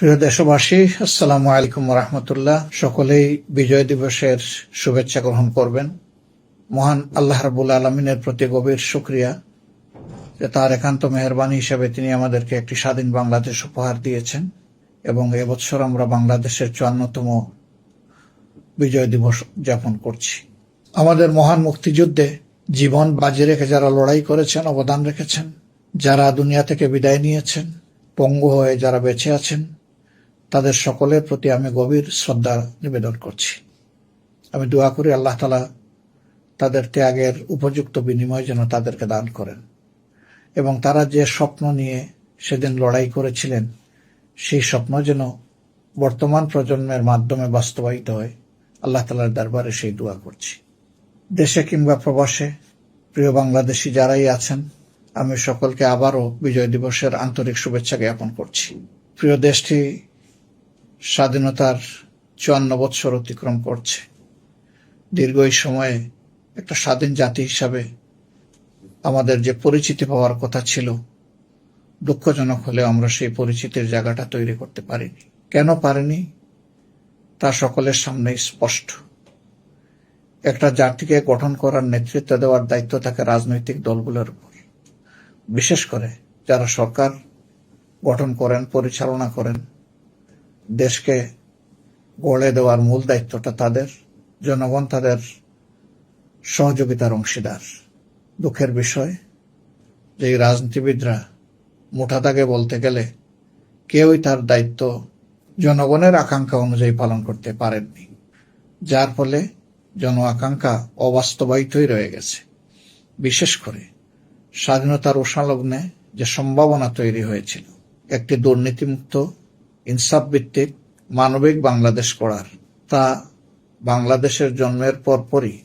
প্রিয় দেশবাসী, আসসালামু আলাইকুম রহমতুল্লাহ। সকলেই বিজয় দিবসের শুভেচ্ছা গ্রহণ করবেন। মহান আল্লাহ রাব্বুল আলামিনের প্রতি গভীর শুকরিয়া যে তার একান্ত মেহেরবানি হিসেবে তিনি আমাদেরকে একটি স্বাধীন বাংলাদেশ উপহার দিয়েছেন এবং এবছর আমরা বাংলাদেশের 54তম বিজয় দিবস উদযাপন করছি। আমাদের মহান মুক্তিযুদ্ধে জীবন বাজি রেখে যারা লড়াই করেছেন, অবদান রেখেছেন, যারা দুনিয়া থেকে বিদায় নিয়েছেন, পঙ্গু হয়ে যারা বেঁচে আছেন, তাদের সকলের প্রতি আমি গভীর শ্রদ্ধা নিবেদন করছি। আমি দোয়া করি আল্লাহ তাআলা তাদের ত্যাগের উপযুক্ত বিনিময় যেন তাদেরকে দান করেন এবং তারা যে স্বপ্ন নিয়ে সেদিন লড়াই করেছিলেন সেই স্বপ্ন যেন বর্তমান প্রজন্মের মাধ্যমে বাস্তবায়িত হয়। আল্লাহ তাআলার দরবারে সেই দোয়া করছি। দেশে কিংবা প্রবাসে প্রিয় বাংলাদেশি যারাই আছেন, আমি সকলকে আবারও বিজয় দিবসের আন্তরিক শুভেচ্ছা জ্ঞাপন করছি। প্রিয় দেশটি স্বাধীনতার 54 বৎসর অতিক্রম করছে। দীর্ঘ এই সময়ে একটা স্বাধীন জাতি হিসাবে আমাদের যে পরিচিতি পাওয়ার কথা ছিল, দুঃখজনক হলেও আমরা সেই পরিচিতির জায়গাটা তৈরি করতে পারিনি। কেন পারিনি তা সকলের সামনেই স্পষ্ট। একটা জাতিকে গঠন করার নেতৃত্ব দেওয়ার দায়িত্ব থাকে রাজনৈতিক দলগুলোর উপর, বিশেষ করে যারা সরকার গঠন করেন, পরিচালনা করেন। দেশকে গড়ে দেওয়ার মূল দায়িত্বটা তাদের, জনগণ তাদের সহযোগিতার অংশীদার। দুঃখের বিষয় যে এই রাজনীতিবিদরা মুঠা দাগে বলতে গেলে কেউই তার দায়িত্ব জনগণের আকাঙ্ক্ষা অনুযায়ী পালন করতে পারেননি, যার ফলে জন আকাঙ্ক্ষা অবাস্তবায়িতই রয়ে গেছে। বিশেষ করে স্বাধীনতার উষালগ্নে যে সম্ভাবনা তৈরি হয়েছিল একটি দুর্নীতিমুক্ত, ইনসাফ ভিত্তিক, মানবিক বাংলাদেশ গড়ার, তা বাংলাদেশের জন্মের পরপরই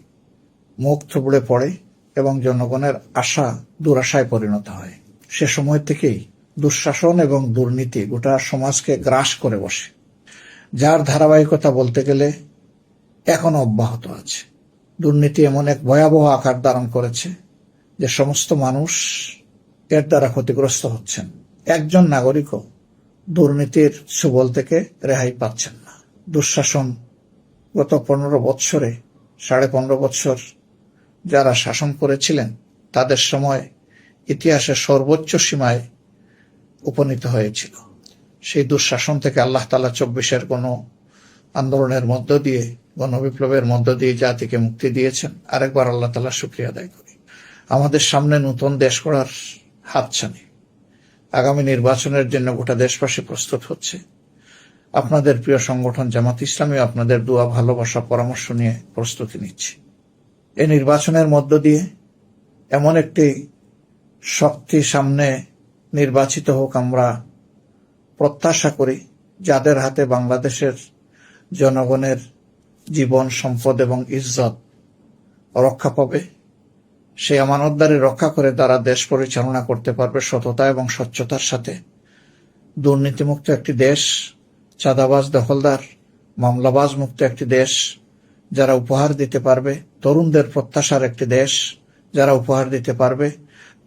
মুখ থুবড়ে পড়ে এবং জনগণের আশা দুরাশায় পরিণত হয়। সে সময় থেকেই দুঃশাসন এবং দুর্নীতি গোটা সমাজকে গ্রাস করে বসে, যার ধারাবাহিকতা বলতে গেলে এখনো অব্যাহত আছে। দুর্নীতি এমন এক ভয়াবহ আকার ধারণ করেছে যে সমস্ত মানুষ এর দ্বারা ক্ষতিগ্রস্ত হচ্ছেন। একজন নাগরিকও দুর্নীতির সুবল থেকে রেহাই পাচ্ছেন না। দুঃশাসন গত 15 বৎসরে 15.5 বৎসর যারা শাসন করেছিলেন তাদের সময় ইতিহাসের সর্বোচ্চ সীমায় উপনীত হয়েছিল। সেই দুঃশাসন থেকে আল্লাহ তাআলা 24-এর গণ আন্দোলনের মধ্য দিয়ে, গণবিপ্লবের মধ্য দিয়ে জাতিকে মুক্তি দিয়েছেন। আরেকবার আল্লাহ তাআলা শুকরিয়া আদায় করি। আমাদের সামনে নতুন দেশ গড়ার হাতছানি। আগামী নির্বাচনের জন্য গোটা দেশবাসী প্রস্তুত হচ্ছে। আপনাদের প্রিয় সংগঠন জামাত ইসলামী আপনাদের দোয়া, ভালোবাসা, পরামর্শ নিয়ে প্রস্তুতি নিচ্ছে। এই নির্বাচনের মধ্য দিয়ে এমন একটি শক্তি সামনে নির্বাচিত হোক আমরা প্রত্যাশা করি, যাদের হাতে বাংলাদেশের জনগণের জীবন, সম্পদ এবং ইজ্জত রক্ষা পাবে। সেই আমানতদারি রক্ষা করে তারা দেশ পরিচালনা করতে পারবে সততা এবং স্বচ্ছতার সাথে। দুর্নীতিমুক্ত একটি দেশ, চাঁদাবাজ, দখলদার, মামলাবাজ মুক্ত একটি দেশ যারা উপহার দিতে পারবে। তরুণদের প্রত্যাশার একটি দেশ যারা উপহার দিতে পারবে।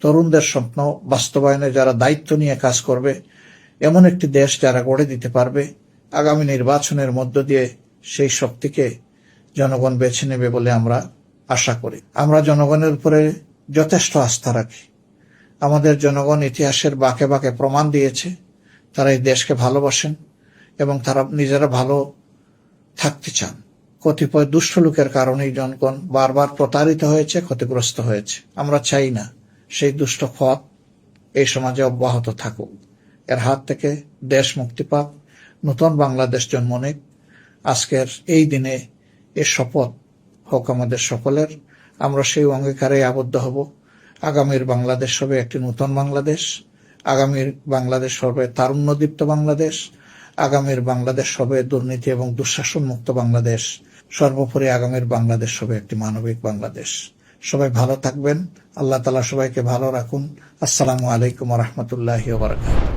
তরুণদের স্বপ্ন বাস্তবায়নে যারা দায়িত্ব নিয়ে কাজ করবে, এমন একটি দেশ যারা গড়ে দিতে পারবে। আগামী নির্বাচনের মধ্য দিয়ে সেই শক্তিকে জনগণ বেছে নেবে বলে আমরা আশা করি। আমরা জনগণের উপরে যথেষ্ট আস্থা রাখি। আমাদের জনগণ ইতিহাসের বাঁকে বাঁকে প্রমাণ দিয়েছে তারা এই দেশকে ভালোবাসেন এবং তারা নিজেরা ভালো থাকতে চান। কতিপয় দুষ্ট লোকের কারণেই জনগণ বারবার প্রতারিত হয়েছে, ক্ষতিগ্রস্ত হয়েছে। আমরা চাই না সেই দুষ্ট পথ এই সমাজে অব্যাহত থাকুক। এর হাত থেকে দেশ মুক্তি পাক, নতুন বাংলাদেশ জন্ম নেক। আজকের এই দিনে এ শপথ হোক আমাদের সকলের। আমরা সেই অঙ্গীকারে আবদ্ধ হব। আগামীর বাংলাদেশ হবে একটি নতুন বাংলাদেশ। আগামীর বাংলাদেশ হবে তারুণ্যদীপ্ত বাংলাদেশ। আগামীর বাংলাদেশ হবে দুর্নীতি এবং দুঃশাসন মুক্ত বাংলাদেশ। সর্বোপরি আগামীর বাংলাদেশ হবে একটি মানবিক বাংলাদেশ। সবাই ভালো থাকবেন। আল্লাহ তাআলা সবাইকে ভালো রাখুন। আসসালামু আলাইকুম ওয়া রাহমাতুল্লাহি ওয়া বারাকাতুহু।